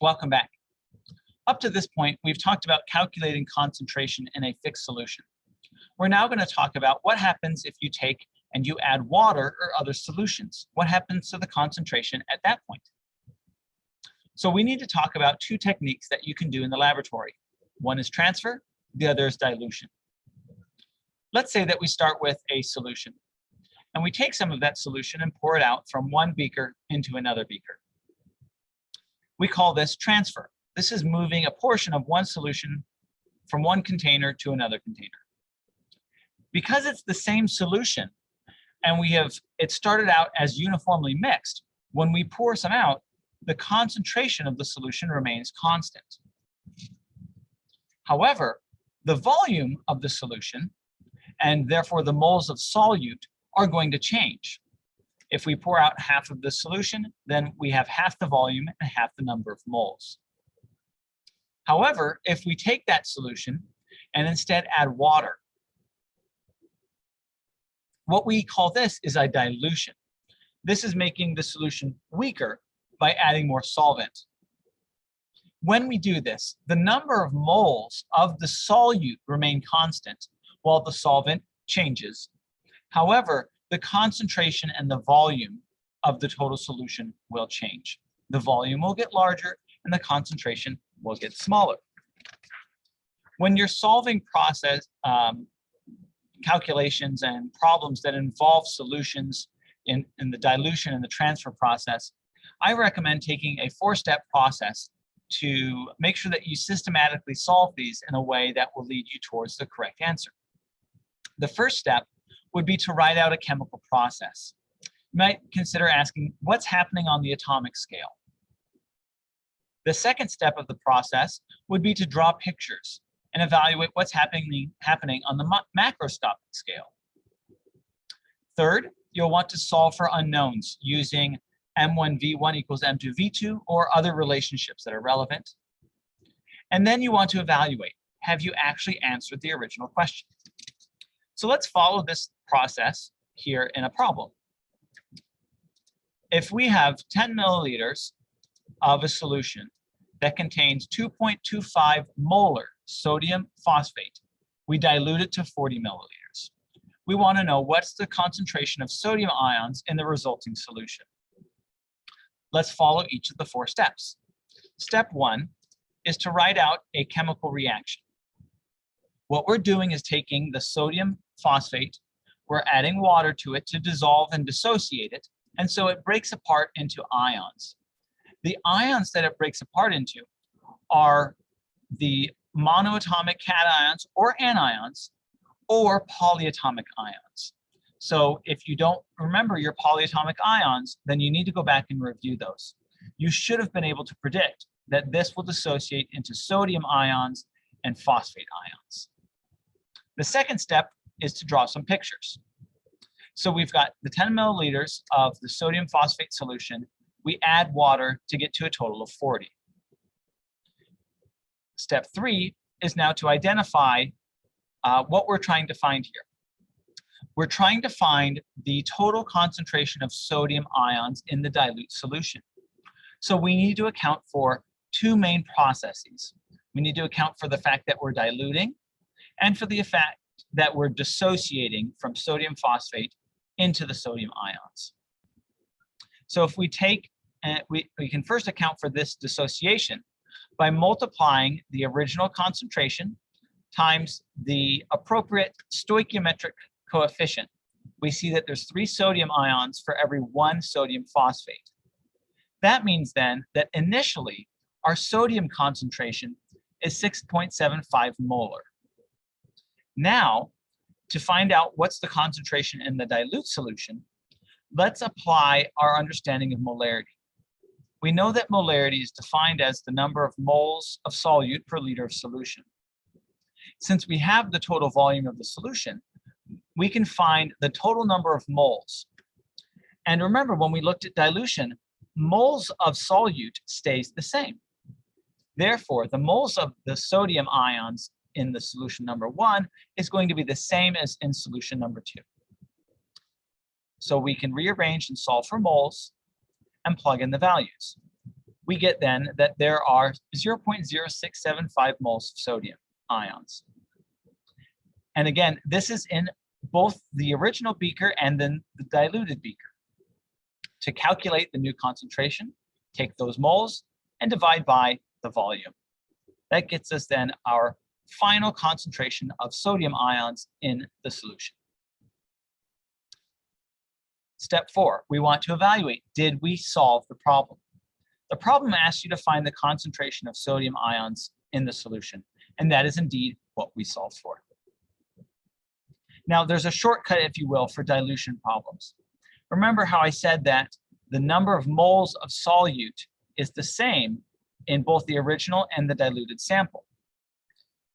Welcome back. Up to this point, we've talked about calculating concentration in a fixed solution. We're now going to talk about what happens if you take and you add water or other solutions. What happens to the concentration at that point? So we need to talk about two techniques that you can do in the laboratory. One is transfer, the other is dilution. Let's say that we start with a solution, and we take some of that solution and pour it out from one beaker into another beaker. We call this transfer. This is moving a portion of one solution from one container to another container. Because it's the same solution, and it started out as uniformly mixed, when we pour some out, the concentration of the solution remains constant. However, the volume of the solution, and therefore the moles of solute, are going to change. If we pour out half of the solution, then we have half the volume and half the number of moles. However, if we take that solution and instead add water, what we call this is a dilution. This is making the solution weaker by adding more solvent. When we do this, the number of moles of the solute remain constant while the solvent changes. However, the concentration and the volume of the total solution will change. The volume will get larger and the concentration will get smaller. When you're solving process calculations and problems that involve solutions in the dilution and the transfer process, I recommend taking a 4-step process to make sure that you systematically solve these in a way that will lead you towards the correct answer. The first step would be to write out a chemical process. You might consider asking, what's happening on the atomic scale? The second step of the process would be to draw pictures and evaluate what's happening on the macroscopic scale. Third, you'll want to solve for unknowns using M1V1 equals M2V2 or other relationships that are relevant. And then you want to evaluate, have you actually answered the original question? So let's follow this process here in a problem. If we have 10 milliliters of a solution that contains 2.25 molar sodium phosphate, we dilute it to 40 milliliters. We want to know what's the concentration of sodium ions in the resulting solution. Let's follow each of the 4 steps. Step 1 is to write out a chemical reaction. What we're doing is taking the sodium phosphate, we're adding water to it to dissolve and dissociate it, and so it breaks apart into ions. The ions that it breaks apart into are the monoatomic cations or anions or polyatomic ions. So if you don't remember your polyatomic ions, then you need to go back and review those. You should have been able to predict that this will dissociate into sodium ions and phosphate ions. The second step is to draw some pictures. So we've got the 10 milliliters of the sodium phosphate solution. We add water to get to a total of 40. Step 3 is now to identify what we're trying to find here. We're trying to find the total concentration of sodium ions in the dilute solution. So we need to account for 2 main processes. We need to account for the fact that we're diluting and for the fact that we're dissociating from sodium phosphate into the sodium ions. So if we take, we can first account for this dissociation by multiplying the original concentration times the appropriate stoichiometric coefficient. We see that there's 3 sodium ions for every 1 sodium phosphate. That means then that initially our sodium concentration is 6.75 molar. Now, to find out what's the concentration in the dilute solution, let's apply our understanding of molarity. We know that molarity is defined as the number of moles of solute per liter of solution. Since we have the total volume of the solution, we can find the total number of moles. And remember, when we looked at dilution, moles of solute stays the same. Therefore, the moles of the sodium ions in the solution number 1 is going to be the same as in solution number 2. So we can rearrange and solve for moles and plug in the values. we get then that there are 0.0675 moles of sodium ions. And again, this is in both the original beaker and then the diluted beaker. To calculate the new concentration, take those moles and divide by the volume. That gets us then our final concentration of sodium ions in the solution. Step 4, we want to evaluate, did we solve the problem? The problem asks you to find the concentration of sodium ions in the solution, and that is indeed what we solved for. Now, there's a shortcut, if you will, for dilution problems. Remember how I said that the number of moles of solute is the same in both the original and the diluted sample.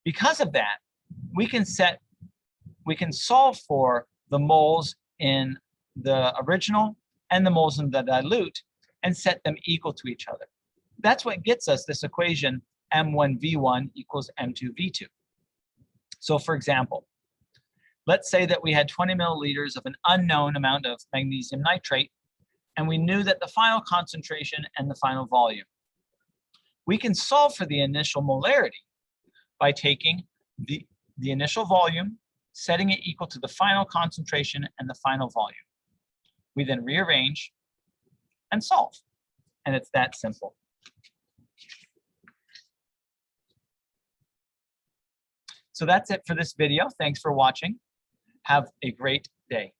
Because of that, we can solve for the moles in the original and the moles in the dilute and set them equal to each other. That's what gets us this equation M1V1 equals M2V2. So for example, let's say that we had 20 milliliters of an unknown amount of magnesium nitrate, and we knew that the final concentration and the final volume. We can solve for the initial molarity by taking the initial volume, setting it equal to the final concentration and the final volume. We then rearrange and solve, and it's that simple. So that's it for this video. Thanks for watching. Have a great day.